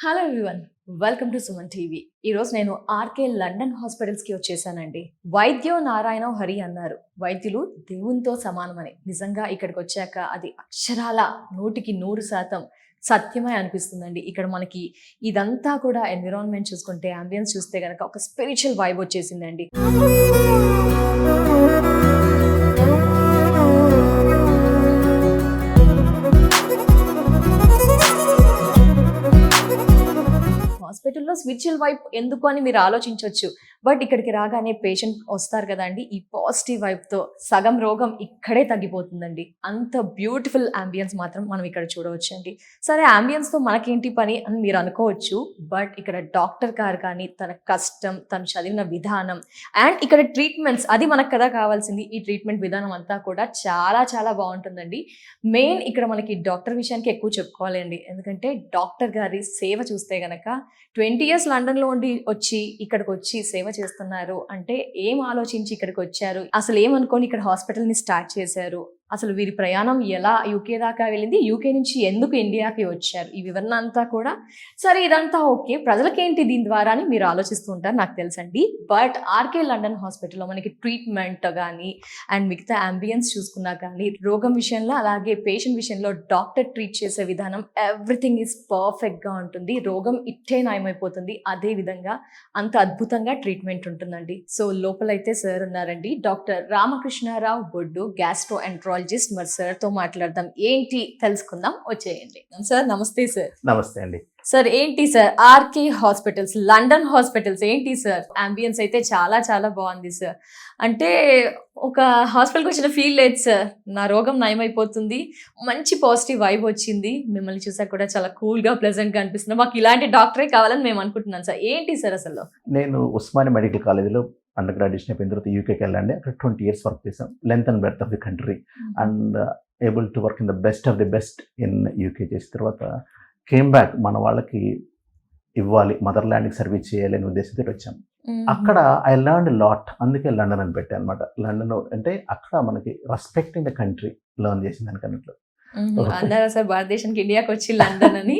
Hello everyone, welcome to Suman TV. ఈరోజు నేను RK London హాస్పిటల్స్కి వచ్చేసానండి. వైద్యో నారాయణో హరి అన్నారు. వైద్యులు దేవునితో సమానమని. నిజంగా ఇక్కడికి వచ్చాక అది అక్షరాల 100% సత్యమే అనిపిస్తుందండి. ఇక్కడ మనకి ఇదంతా కూడా ఎన్విరాన్మెంట్ చూసుకుంటే, అంబియన్స్ చూస్తే కనుక ఒక స్పిరిచువల్ వైబ్ వచ్చేసిందండి. హాస్పిటల్లో స్పిరిచువల్ వైబ్ ఎందుకు అని మీరు ఆలోచించవచ్చు. బట్ ఇక్కడికి రాగానే పేషెంట్ వస్తారు కదండి, ఈ పాజిటివ్ వైబ్తో సగం రోగం ఇక్కడే తగ్గిపోతుందండి. అంత బ్యూటిఫుల్ అంబియన్స్ మాత్రం మనం ఇక్కడ చూడవచ్చు అండి. సరే, అంబియన్స్తో మనకేంటి పని అని మీరు అనుకోవచ్చు. బట్ ఇక్కడ డాక్టర్ గారు కానీ తన కష్టం, తను చదివిన విధానం అండ్ ఇక్కడ ట్రీట్మెంట్స్, అది మనకు కదా కావాల్సింది. ఈ ట్రీట్మెంట్ విధానం అంతా కూడా చాలా చాలా బాగుంటుందండి. మెయిన్ ఇక్కడ మనకి డాక్టర్ విషయానికి ఎక్కువ చెప్పుకోవాలి అండి. ఎందుకంటే డాక్టర్ గారి సేవ చూస్తే గనక 20 years లండన్లో ఉండి వచ్చి ఇక్కడికి వచ్చి సేవ చేస్తున్నారు అంటే ఏం ఆలోచించి ఇక్కడికి వచ్చారు, అసలు ఏమనుకోని ఇక్కడ హాస్పిటల్ని స్టార్ట్ చేశారు, అసలు వీరి ప్రయాణం ఎలా యూకే దాకా వెళ్ళింది, యూకే నుంచి ఎందుకు ఇండియాకి వచ్చారు, ఈ వివరణ అంతా కూడా. సరే, ఇదంతా ఓకే, ప్రజలకేంటి దీని ద్వారా అని మీరు ఆలోచిస్తూ ఉంటారు, నాకు తెలుసండి. బట్ ఆర్కే లండన్ హాస్పిటల్లో మనకి ట్రీట్మెంట్ కానీ అండ్ మిగతా అంబియన్స్ చూసుకున్నా కానీ, రోగం విషయంలో అలాగే పేషెంట్ విషయంలో డాక్టర్ ట్రీట్ చేసే విధానం ఎవ్రీథింగ్ ఈజ్ పర్ఫెక్ట్గా ఉంటుంది. రోగం ఇట్టే నయమైపోతుంది. అదే విధంగా అంత అద్భుతంగా ట్రీట్మెంట్ ఉంటుందండి. సో లోపలైతే సార్ ఉన్నారండి, డాక్టర్ రామకృష్ణారావు బొడ్డు, గ్యాస్ట్రో ఎంట్రాలజిస్ట్. మరి సార్ తో మాట్లాడదాం, ఏంటి తెలుసుకుందాం, వచ్చేయండి. సార్ నమస్తే. సార్ నమస్తే అండి. సార్ ఏంటి sir RK hospitals, London hospitals ఏంటి సార్? అంబియన్స్ అయితే చాలా చాలా బాగుంది సార్. అంటే ఒక హాస్పిటల్కి వచ్చిన ఫీల్ లేదు సార్. నా రోగం నయమైపోతుంది, మంచి పాజిటివ్ వైబ్ వచ్చింది. మిమ్మల్ని చూసాక కూడా చాలా కూల్గా ప్లెజెంట్గా అనిపిస్తుంది. మాకు ఇలాంటి డాక్టరే కావాలని మేము అనుకుంటున్నాం సార్. ఏంటి సార్ అసలు? నేను ఉస్మానియా మెడికల్ కాలేజీలో అండర్ గ్రాడ్యుయేషన్ అయిపోయిన తర్వాత యూకేకి వెళ్ళండి. అక్కడ 20 years వర్క్ చేసాం. Length and breadth of the country and able to work in the best of the best in UK. చేసిన తర్వాత కేమ్ బ్యాక్, మన వాళ్ళకి ఇవ్వాలి, మదర్ ల్యాండ్కి సర్వీస్ చేయాలి అనే ఉద్దేశంతో వచ్చాం. అక్కడ ఐ లెర్న్ లాట్, అందుకే లండన్ అని పెట్టాను అనమాట. లండన్ అంటే అక్కడ మనకి respect in the country learn చేసింది దానికన్నట్లు. అన్నారా సార్ భారతదేశానికి, ఇండియాకి వచ్చి లండన్ అని?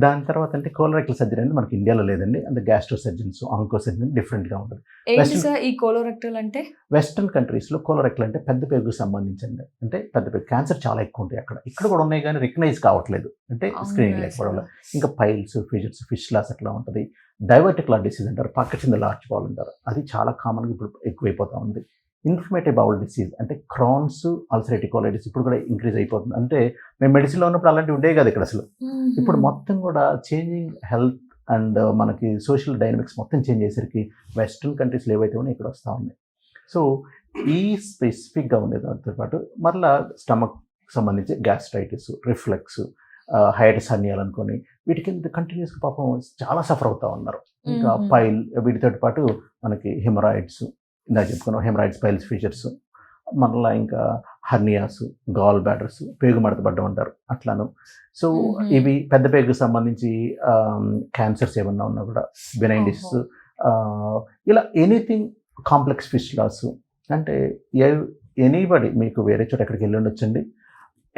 దాని తర్వాత అంటే కోలోరెక్టల్ సర్జరీ అనేది మనకి ఇండియాలో లేదండి. అంటే గ్యాస్ట్రో సర్జన్స్, ఆంకో సర్జన్ డిఫరెంట్గా ఉంటుంది. ఏంటి సార్ ఈ కోలోరెక్టల్ అంటే? వెస్ట్రన్ కంట్రీస్లో కోలోరెక్టల్ అంటే పెద్ద పేగుకు సంబంధించింది. అంటే పెద్ద పేగు క్యాన్సర్ చాలా ఎక్కువ ఉంటాయి అక్కడ. ఇక్కడ కూడా ఉన్నాయి కానీ రికగ్నైజ్ కావట్లేదు, అంటే స్క్రీనింగ్ లేకపోవడం. ఇంకా పైల్స్, ఫిజర్స్, ఫిష్ లాస్ అట్లా ఉంటుంది. డైవర్టికులర్ డిసీజ్ అంటారు, పక్క కింద లార్జ్ బాల్ అంటారు. అది చాలా కామన్గా ఇప్పుడు ఎక్కువైపోతూ ఉంది. ఇన్ఫ్లమేటరీ బౌల్ డిసీజ్ అంటే క్రాన్స్, అల్సరేటివ్ కోలైటిస్ ఇప్పుడు కూడా ఇంక్రీజ్ అయిపోతుంది. అంటే మేము మెడిసిన్లో ఉన్నప్పుడు అలాంటివి ఉండేవి కాదు ఇక్కడ అసలు. ఇప్పుడు మొత్తం కూడా చేంజింగ్ హెల్త్ అండ్ మనకి సోషల్ డైనమిక్స్ మొత్తం చేంజ్ అయ్యేసరికి వెస్ట్రన్ కంట్రీస్లో ఏవైతే ఉన్నాయి ఇక్కడ వస్తూ ఉన్నాయి. సో ఈ స్పెసిఫిక్గా ఉండేది. దాంతో పాటు మరలా స్టమక్ సంబంధించి గ్యాస్ట్రైటిస్, రిఫ్లెక్స్, హైటిస్ హర్నియాలు వీటికి కంటిన్యూస్గా పాపం చాలా సఫర్ అవుతూ ఉన్నారు. ఇంకా పైల్, వీటితో పాటు మనకి హెమరాయిడ్స్, ఇందాక చెప్పుకున్నాం, హెమరాయిడ్స్, పైల్స్, ఫీచర్స్, మరలా ఇంకా హర్నియాస్, గాల్ బ్యాడర్స్, పేగు మడతపడ్డం అంటారు అట్లాను. సో ఇవి పెద్ద పేగుకు సంబంధించి క్యాన్సర్స్ ఏమన్నా ఉన్నా కూడా, బెనైన్ డిసీస్, ఇలా ఎనీథింగ్, కాంప్లెక్స్ ఫిష్ లాస్. అంటే ఎనీబడి మీకు వేరే చోట ఎక్కడికి వెళ్ళి ఉండొచ్చండి,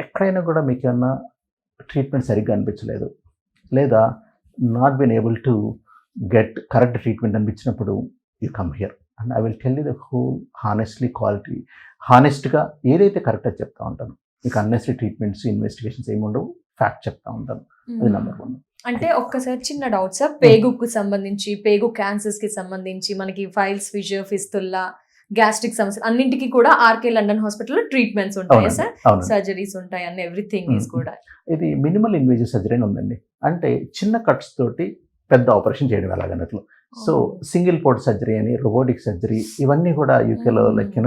ఎక్కడైనా కూడా మీకు ఏమన్నా ట్రీట్మెంట్ సరిగ్గా అనిపించలేదు, లేదా not been able to get correct treatment అనిపించినప్పుడు you come here and I will tell you the whole honestly, quality హానెస్ట్గా ఏదైతే కరెక్ట్ అది చెప్తా ఉంటాను. మీకు అన్నెసరీ ట్రీట్మెంట్స్, ఇన్వెస్టిగేషన్స్ ఏమి ఉండవు, ఫ్యాక్ట్ చెప్తా ఉంటాను. అది నెంబర్ 1. అంటే ఒక్కసారి చిన్న డౌట్ సార్, పేగుకు సంబంధించి, పేగు క్యాన్సర్స్ కి సంబంధించి మనకి ఫైల్స్, ఫిషర్, ఫిస్తుల్లా, గ్యాస్ట్రిక్ సమస్యలు అన్నింటికి కూడా ఆర్కే లండన్ హాస్పిటల్లో ట్రీట్మెంట్స్ ఉంటాయి సార్, సర్జరీస్ ఉంటాయి అన్ని ఎవ్రీథింగ్ ఈస్ కూడా. ఇది మినిమల్ ఇన్వేజివ్ సర్జరీ అని ఉందండి. అంటే చిన్న కట్స్ తోటి పెద్ద ఆపరేషన్ చేయడం ఎలాగన్నట్లు. సో సింగిల్ పోర్ట్ సర్జరీ అని, రోబోటిక్ సర్జరీ, ఇవన్నీ కూడా యూకేలో లైక్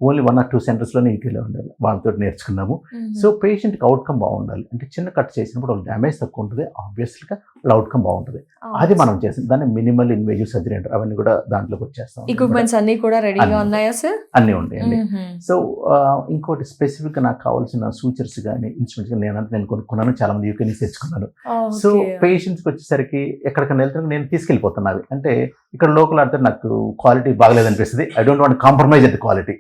ఓన్లీ 1 or 2 centersలోనే యూకేలో ఉండాలి, వాళ్ళతో నేర్చుకున్నాము. సో పేషెంట్కి అవుట్కమ్ బాగుండాలి. అంటే చిన్న కట్ చేసినప్పుడు వాళ్ళు డ్యామేజ్ తక్కువ ఉంటుంది, ఆబ్వియస్గా వాళ్ళ అవుట్కమ్ బాగుంటుంది. అది మనం చేసాం, దాన్ని మినిమల్ ఇన్వేజివ్ సర్జరీ అంటారు. అవన్నీ కూడా దాంట్లోకి వచ్చేస్తాం. ఎక్విప్మెంట్స్ అన్ని కూడా రెడీగా ఉన్నాయా సార్? అన్నీ ఉంటాయండి. సో ఇంకోటి స్పెసిఫిక్గా నాకు కావాల్సిన సూచర్స్ కానీ, ఇన్స్ట్రుమెంట్స్ కానీ నేను కొనుక్కున్నాను, చాలా మంది యూకే నుంచి తెచ్చుకున్నాను. సో పేషెంట్స్కి వచ్చేసరికి ఎక్కడికైనా వెళ్తున్నా నేను తీసుకెళ్ళిపోతున్నాను. అంటే ఇక్కడ లోకల్ ఆడితే నాకు క్వాలిటీ బాగలేదు అనిపిస్తుంది. I don't want compromise at the quality.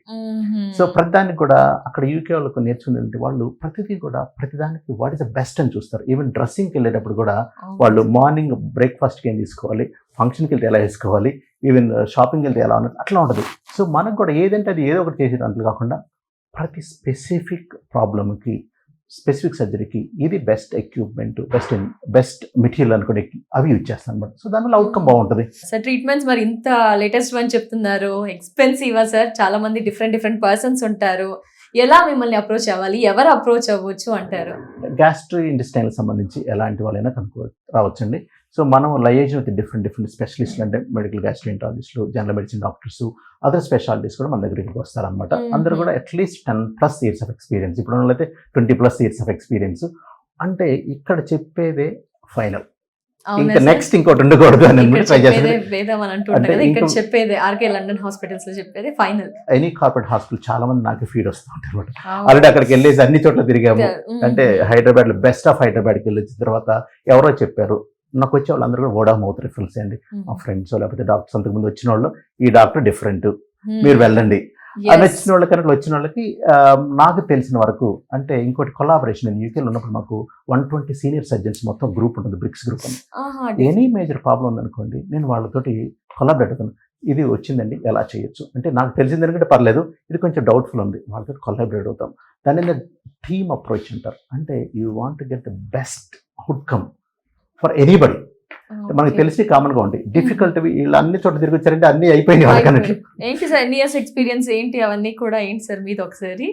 So ప్రతిదానికి కూడా అక్కడ యూకే వాళ్ళకు నేర్చుకునేది వాళ్ళు ప్రతిదీ కూడా ప్రతిదానికి వాట్ ఈస్ ద బెస్ట్ అని చూస్తారు. ఈవెన్ డ్రెస్సింగ్కి వెళ్ళేటప్పుడు కూడా వాళ్ళు మార్నింగ్ బ్రేక్ఫాస్ట్కి ఏం తీసుకోవాలి, ఫంక్షన్కి వెళ్తే ఎలా వేసుకోవాలి, ఈవెన్ షాపింగ్కి వెళ్తే ఎలా ఉన్నది అట్లా ఉంటుంది. సో మనకు కూడా ఏదంటే అది ఏదో ఒకటి చేసేది అంతే కాకుండా ప్రతి స్పెసిఫిక్ ప్రాబ్లమ్కి స్పెసిఫిక్ సర్జరీకి ఇది బెస్ట్ ఎక్విప్మెంట్, బెస్ట్ మెటీరియల్ అనుకునే అవి యూజ్ చేస్తాను అనమాట. సో దానివల్ల అవుట్కమ్ బాగుంటుంది. సార్ ట్రీట్మెంట్స్ మరి ఇంత లేటెస్ట్ అని చెప్తున్నారు, ఎక్స్పెన్సివా సార్? చాలా మంది డిఫరెంట్ పర్సన్స్ ఉంటారు. ఎలా మిమ్మల్ని అప్రోచ్ అవ్వాలి, ఎవరు అప్రోచ్ అవ్వచ్చు అంటారు? గ్యాస్ట్రో ఇంటెస్టైన్ సంబంధించి ఎలాంటి వాళ్ళైనా రావచ్చండి. సో మనం లయేజ్ విత్ డిఫరెంట్ స్పెషలిస్టులు అంటే మెడికల్ గ్యాస్ట్రోఎంట్రాలజిస్టులు, general medicine doctors, other specialities కూడా మన దగ్గరికి వస్తారనమాట. అందరూ కూడా అట్లీస్ట్ 10+ years ఆఫ్ ఎక్స్పీరియన్స్, ఇప్పుడు వాళ్ళైతే 20+ years ఆఫ్ ఎక్స్పీరియన్స్. అంటే ఇక్కడ చెప్పేదే ఫైనల్, ఇంకా నెక్స్ట్ ఇంకోటి ఉండకూడదు అని ట్రై చేస్తాను. చెప్పేది ఆర్కే లండన్ హాస్పిటల్స్ లో చెప్పేది ఫైనల్. ఎనీ కార్పొరేట్ హాస్పిటల్ చాలా మంది నాకు ఫీడ్ వస్తూ ఉంటారు అనమాట. ఆల్రెడీ అక్కడికి వెళ్ళేసి అన్ని చోట్ల తిరిగాము. అంటే హైదరాబాద్ లో బెస్ట్ ఆఫ్ హైదరాబాద్కి వెళ్ళి వచ్చిన తర్వాత ఎవరో చెప్పారు, నాకు వచ్చే వాళ్ళందరూ కూడా వర్డ్ ఆఫ్ మౌత్ రిఫరెన్స్ అండి. మా ఫ్రెండ్స్ లేకపోతే డాక్టర్స్ అంతకుముందు వచ్చిన వాళ్ళు, ఈ డాక్టర్ డిఫరెంట్, మీరు వెళ్ళండి అని వచ్చిన వాళ్ళకి, అట్లా వచ్చిన వాళ్ళకి నాకు తెలిసిన వరకు అంటే ఇంకోటి కొలాబరేషన్. నేను యూకేలో ఉన్నప్పుడు మాకు 120 సీనియర్ సర్జన్స్ మొత్తం గ్రూప్ ఉంటుంది, బ్రిక్స్ గ్రూప్ అని. ఎనీ మేజర్ ప్రాబ్లం ఉందనుకోండి, నేను వాళ్ళతోటి కొలాబరేట్ అవుతాను. ఇది వచ్చిందండి ఎలా చేయొచ్చు అంటే నాకు తెలిసింది ఎందుకంటే పర్లేదు, ఇది కొంచెం డౌట్ఫుల్ ఉంది, వాళ్ళతో కొలాబరేట్ అవుతాం. దాని టీమ్ అప్రోచ్ అంటారు. అంటే you want get the best outcome for anybody. మనకి తెలిసి కామన్ గా ఉంటాయి, డిఫికల్ట్ వీళ్ళు అన్ని చోట్ల తిరిగి వచ్చారంటే అన్ని అయిపోయినాయి వాళ్ళకన్నట్టు. ఏంటి సార్ ఎన్ని ఇయర్స్ ఎక్స్పీరియన్స్ ఏంటి అవన్నీ కూడా ఏంటి సార్ మీది ఒకసారి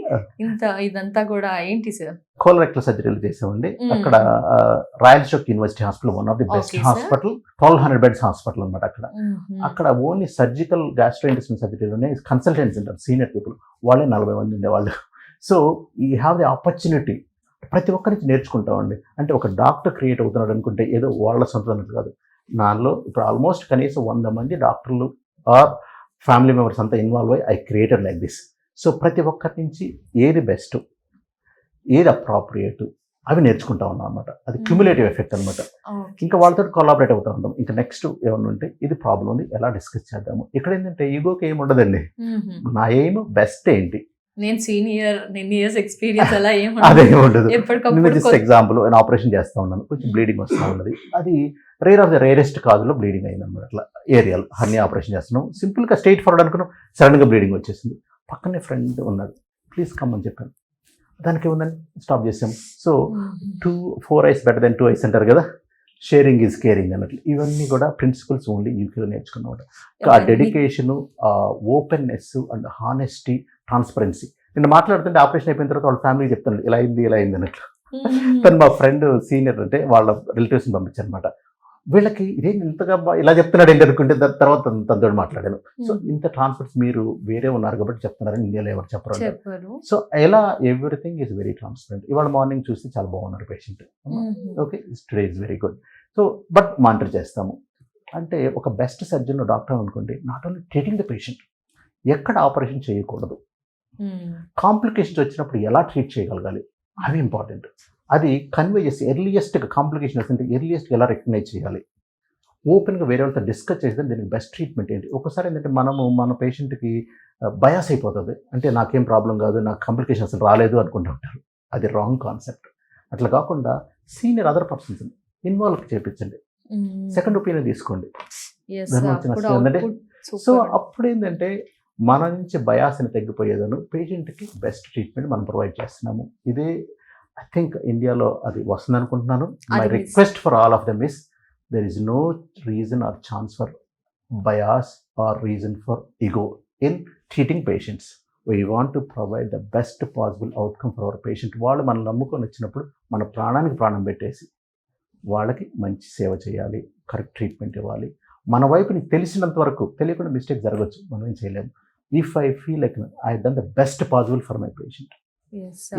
ఇదంతా కూడా ఏంటి సార్? కోలరెక్టల్ సర్జరీలు చేసామండి. అక్కడ royal stroke university hospital, one of the best hospital, 1200 beds hospital అనమాట. అక్కడ ఓన్లీ సర్జికల్ గ్యాస్ట్రోఇంటెస్టైనల్ సర్జరీలోనే కన్సల్టెంట్స్ ఉంటారు, సీనియర్ పీపుల్, వాళ్ళే 40 మంది ఉండేవాళ్ళు. So you have the opportunity, ప్రతి ఒక్కరికి నేర్చుకుంటామండి. అంటే ఒక డాక్టర్ క్రియేట్ అవుతున్నాడు అనుకుంటే ఏదో వాళ్ళ సొంతం కాదు. నాలో ఇప్పుడు ఆల్మోస్ట్ కనీసం 100 మంది డాక్టర్లు ఆర్ ఫ్యామిలీ మెంబర్స్ అంతా ఇన్వాల్వ్ అయ్యి I created like this. So ప్రతి ఒక్కరి నుంచి ఏది బెస్ట్, ఏది అప్రాప్రియేట్ అవి నేర్చుకుంటా ఉన్నాం అనమాట. అది క్యుములేటివ్ ఎఫెక్ట్ అనమాట. ఇంకా వాళ్ళతో కొలాబరేట్ అవుతూ ఉంటాం. ఇంకా నెక్స్ట్ ఏమన్నా ఉంటే ఇది ప్రాబ్లం ఉంది ఎలా డిస్కస్ చేద్దాము. ఇక్కడ ఏంటంటే ఈగోకి ఏమి ఉండదండి. నా ఎయిమ్ బెస్ట్ ఏంటి, నేను సీనియర్, ఎన్ని ఇయర్స్ ఎక్స్పీరియన్స్ అలా అదే ఉండదు. జస్ట్ ఎగ్జాంపుల్ నేను ఆపరేషన్ చేస్తా ఉన్నాను, కొంచెం బ్లీడింగ్ వస్తూ ఉన్నది. అది రేర్ ఆఫ్ ద రేరెస్ట్ కాజులో బ్లీడింగ్ అయింది అనమాట. అట్లా ఏరియాలో హర్నియా ఆపరేషన్ చేస్తున్నాం, సింపుల్ గా స్ట్రైట్ ఫార్వర్డ్ అనుకున్నాం, సడన్ గా బ్లీడింగ్ వచ్చేసింది. పక్కనే ఫ్రెండ్ ఉన్నాడు, ప్లీజ్ కమ్ అని చెప్పాను. దానికి ఏముందని స్టాప్ చేసాం. So 4 eyes better than 2 eyes అంటారు కదా, షేరింగ్ ఈజ్ కేరింగ్ అన్నట్లు. ఇవన్నీ కూడా ప్రిన్సిపల్స్ ఓన్లీ యూకేలో నేర్చుకున్నమాట. ఆ dedication, openness and honesty, transparency. నేను మాట్లాడుతుంటే ఆపరేషన్ అయిపోయిన తర్వాత వాళ్ళ ఫ్యామిలీ చెప్తాను ఇలా అయింది అన్నట్లు. తను మా ఫ్రెండ్ సీనియర్ అంటే వాళ్ళ రిలేటివ్స్ని పంపించారు అనమాట. వీళ్ళకి ఇదేం ఇంతగా ఇలా చెప్తున్నాడు ఏంటి అనుకుంటే తర్వాత తనతో మాట్లాడాను. సో ఇంత ట్రాన్స్పరెన్సీ, మీరు వేరే ఉన్నారు కాబట్టి చెప్తున్నారని ఇండియాలో ఎవరు చెప్పరు. సో ఎలా ఎవ్రీథింగ్ ఈజ్ వెరీ ట్రాన్స్పరెంట్. ఇవాళ మార్నింగ్ చూస్తే చాలా బాగున్నారు patient, okay today is very good. So but monitor చేస్తాము. అంటే ఒక బెస్ట్ సర్జన్ డాక్టర్ అనుకోండి, not only treating the patient, ఎక్కడ ఆపరేషన్ చేయకూడదు, కాంప్లికేషన్స్ వచ్చినప్పుడు ఎలా ట్రీట్ చేయగలగాలి, అవి ఇంపార్టెంట్. అది కన్వే చేసి ఎర్లియస్ట్గా కాంప్లికేషన్ వస్తుంటే ఎర్లియస్ట్గా ఎలా రికగ్నైజ్ చేయాలి, ఓపెన్గా వేరే వాళ్ళతో డిస్కస్ చేస్తే దీనికి బెస్ట్ ట్రీట్మెంట్ ఏంటి. ఒకసారి ఏంటంటే మన పేషెంట్కి బయాస్ అయిపోతుంది, అంటే నాకేం ప్రాబ్లం కాదు, నాకు కాంప్లికేషన్ అసలు రాలేదు అనుకుంటూ ఉంటారు. అది రాంగ్ కాన్సెప్ట్. అట్లా కాకుండా సీనియర్ అదర్ పర్సన్స్ ఇన్వాల్వ్ చేయించండి, సెకండ్ ఒపీనియన్ తీసుకోండి. సో అప్పుడు ఏంటంటే మన నుంచి బయాస్ని తగ్గిపోయేదను పేషెంట్కి బెస్ట్ ట్రీట్మెంట్ మనం ప్రొవైడ్ చేస్తున్నాము. ఇదే ఐ థింక్ ఇండియాలో అది వస్తుంది అనుకుంటున్నాను. My request for all of them is there is no reason or chance for bias or reason for ego in treating patients. We want to provide the best possible outcome for our patient. వాళ్ళు మనం నమ్ముకొని వచ్చినప్పుడు మన ప్రాణానికి ప్రాణం పెట్టేసి వాళ్ళకి మంచి సేవ చేయాలి, కరెక్ట్ ట్రీట్మెంట్ ఇవ్వాలి. మన వైపు నీకు తెలిసినంత వరకు, తెలియకుండా మిస్టేక్ జరగచ్చు, మనం ఏం చేయలేము. If I feel like I done the best possible for my patient,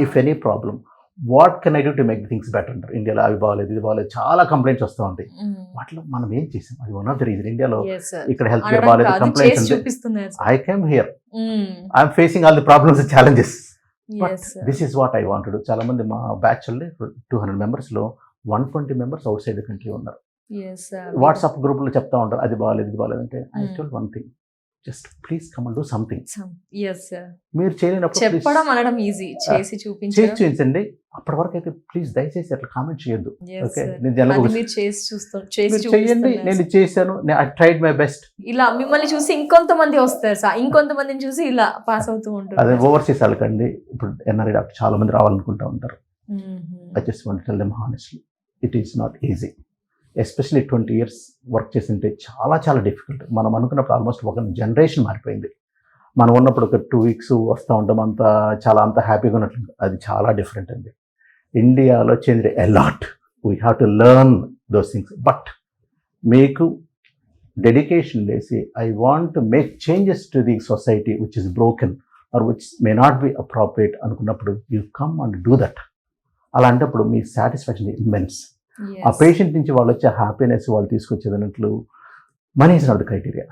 if any problem what can I do to make things better అంటారు. ఇండియాలో అవి బాగాలేదు, ఇది బాగాలేదు, చాలా కంప్లైంట్స్ వస్తూ ఉంటాయి. వాటిలో మనం ఏం చేసాం, అది వన్ ఆఫ్ ద రీజన్. ఇండియాలో ఇక్కడ హెల్త్ కేర్ బాగాలేదు, కంప్లైంట్స్ ఉంటాయి. I came here, I'm facing all the problems, challenges, but this is what I want to do. చాలా మంది మా బ్యాచ్ 200 members లో 120 members out side the country ఉన్నారు. WhatsApp గ్రూప్లో చెప్తా ఉంటారు అది బాగాలేదు ఇది బాగాలేదు అంటే I told one thing just please come and do something. మీరు చేయలేనప్పుడు చెప్పడం అనడం ఈజీ, చేసి చూపించండి. అప్పటి వరకు అయితే ప్లీజ్ దయచేసి అట్లా కామెంట్ చేయొద్దు. ఓకే, మీరు చేసి చేయండి, నేను చేశాను, ఐ ట్రైడ్ మై బెస్ట్. ఇలా మిమ్మల్ని చూసి ఇంకొంతమంది వస్తారు సార్, ఇంకొంతమందిని చూసి ఇలా పాస్ అవుతూ ఉంటారు. అదే ఓవర్సీస్ వాళ్ళకండి ఇప్పుడు ఎన్ఆర్ఐ డాక్టర్ చాలా మంది రావాలనుకుంటా ఉంటారు. I just want to tell them honestly it is not easy. Especially 20 years work చేస్తుంటే చాలా చాలా డిఫికల్ట్. మనం అనుకున్నప్పుడు ఆల్మోస్ట్ ఒక జనరేషన్ మారిపోయింది. మనం ఉన్నప్పుడు ఒక 2 weeks వస్తూ ఉంటాం, అంత హ్యాపీగా ఉన్నట్లు. అది చాలా డిఫరెంట్ అండి. ఇండియాలో change a lot. We have to learn those things. But మీకు డెడికేషన్ వేసి I want to make changes to the society which is broken or which may not be appropriate అనుకున్నప్పుడు you come and do that. అలాంటప్పుడు మీ satisfaction immense. ఆ patient నుంచి వాళ్ళు వచ్చే happiness వాళ్ళు తీసుకొచ్చేది అన్నట్లు money is not the criteria.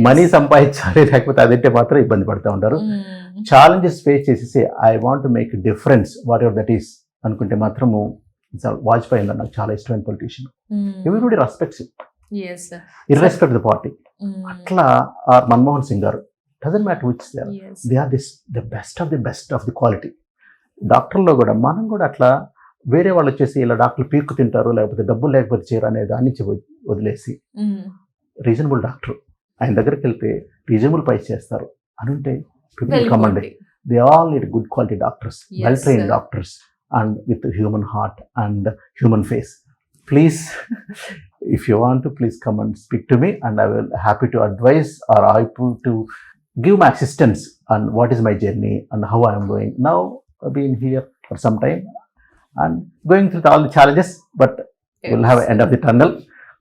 Money సంపాదించాలి, లేకపోతే అదంటే మాత్రం ఇబ్బంది పడుతూ ఉంటారు. ఛాలెంజెస్ ఫేస్ చేసేసి I want make difference whatever that is అనుకుంటే మాత్రము వాజ్పేయి అన్నారు నాకు చాలా ఇష్టమైన politician. Everybody respects irrespective the party. అట్లా Manmohan Singh garu doesn't matter which they are the best of the quality. డాక్టర్లో కూడా మనం కూడా అట్లా వేరే వాళ్ళు వచ్చేసి ఇలా డాక్టర్లు పీక్కు తింటారు, లేకపోతే డబ్బులు లేకపోతే చేయరు అనే దాని నుంచి వదిలేసి రీజనబుల్ డాక్టర్ ఆయన దగ్గరికి వెళ్తే రీజనబుల్ ప్రైస్ చేస్తారు అని ఉంటే పీపుల్ కమ్ అండి. They all need good quality doctors, well trained doctors and with human heart and human face. Please if you want to, please come and speak to me and I will happy to advise or I to give my assistance on what is my journey and how I am going. Now I've been here for some time and going through all the challenges, but we'll have an end of the tunnel.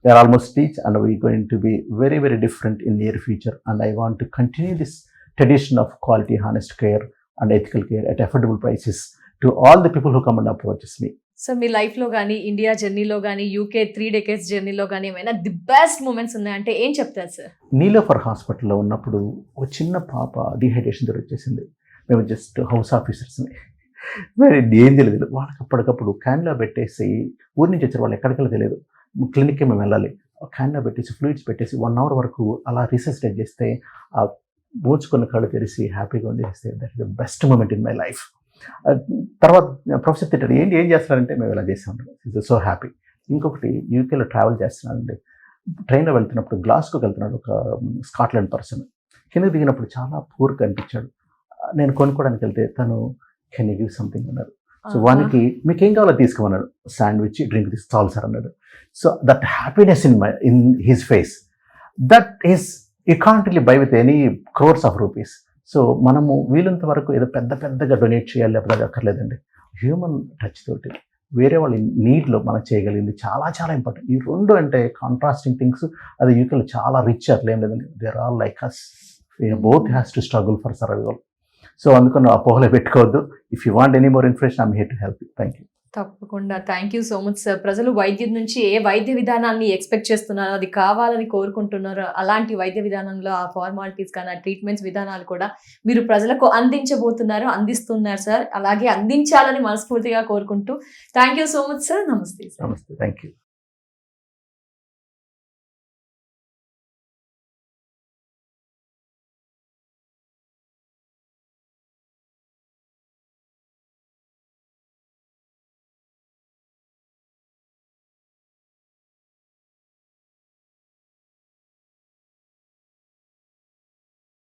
We are almost reached and we're going to be very, very different in near future. And I want to continue this tradition of quality, honest care and ethical care at affordable prices to all the people who come and approaches me. So మీ లైఫ్లో కానీ India జర్నీలో కానీ UK 3 decades జర్నీలో కానీ ఏమైనా the best moments ఉన్నాయంటే ఏం చెప్తారు సార్? నీలోఫర్ హాస్పిటల్లో ఉన్నప్పుడు ఒక చిన్న పాప డిహైడ్రేషన్ వచ్చేసింది. మేము జస్ట్ హౌస్ ఆఫీసర్స్ని, మరి ఏం తెలియదు వాళ్ళకి. అప్పటికప్పుడు క్యాన్లో పెట్టేసి ఊరి నుంచి వచ్చారు వాళ్ళు, ఎక్కడికి తెలియదు. క్లినిక్కి మేము వెళ్ళాలి, క్యాన్లో పెట్టేసి ఫ్లూయిడ్స్ పెట్టేసి 1 hour వరకు అలా రీసెసిటేట్ చేస్తే ఆ మూచుకున్న కళ్ళు తెరిచి హ్యాపీగా వదిలేస్తే that is the best moment in my life. తర్వాత ప్రొఫెసర్ తిట్టాడు, ఏం చేస్తున్నారంటే మేము ఇలా చేసాం. Is so happy. ఇంకొకటి యూకేలో ట్రావెల్ చేస్తున్నానండి. ట్రైన్లో వెళ్తున్నప్పుడు గ్లాస్కోకి వెళ్తున్నాడు ఒక స్కాట్లాండ్ పర్సన్. కిందకి దిగినప్పుడు చాలా పూర్గా అనిపించాడు. నేను కొనుక్కోవడానికి వెళ్తే తను కెన్ యూ గివ్ సంథింగ్ అన్నారు. సో వానికి మీకు ఏం కావాలో తీసుకోమన్నాడు. శాండ్విచ్, డ్రింక్ తీసుకోవాలి సార్ అన్నాడు. So that happiness in his face, that is you can't really by with any crores of rupees. So మనము వీలంత వరకు ఏదో పెద్దగా డొనేట్ చేయాలి లేకపోతే అది అక్కర్లేదండి. హ్యూమన్ టచ్ తోటి వేరే వాళ్ళ నీడ్లో మనం చేయగలిగింది చాలా చాలా ఇంపార్టెంట్. ఈ రెండు అంటే కాంట్రాస్టింగ్ థింగ్స్. అది యూకేలో చాలా రిచ్ అట్లా ఏం లేదండి. They are all like us, both has to struggle for survival. So అందుకని అపోహలే పెట్టుకోవద్దు. If you want any more information I'm here to help you. Thank you. తప్పకుండా. Thank you so much sir. ప్రజలు వైద్యం నుంచి ఏ వైద్య విధానాన్ని ఎక్స్పెక్ట్ చేస్తున్నారో, అది కావాలని కోరుకుంటున్నారో, అలాంటి వైద్య విధానంలో ఆ ఫార్మాలిటీస్ కానీ ఆ ట్రీట్మెంట్స్ విధానాలు కూడా మీరు ప్రజలకు అందిస్తున్నారు సార్. అలాగే అందించాలని మనస్ఫూర్తిగా కోరుకుంటూ thank you so much sir. నమస్తే సార్. నమస్తే. Thank you.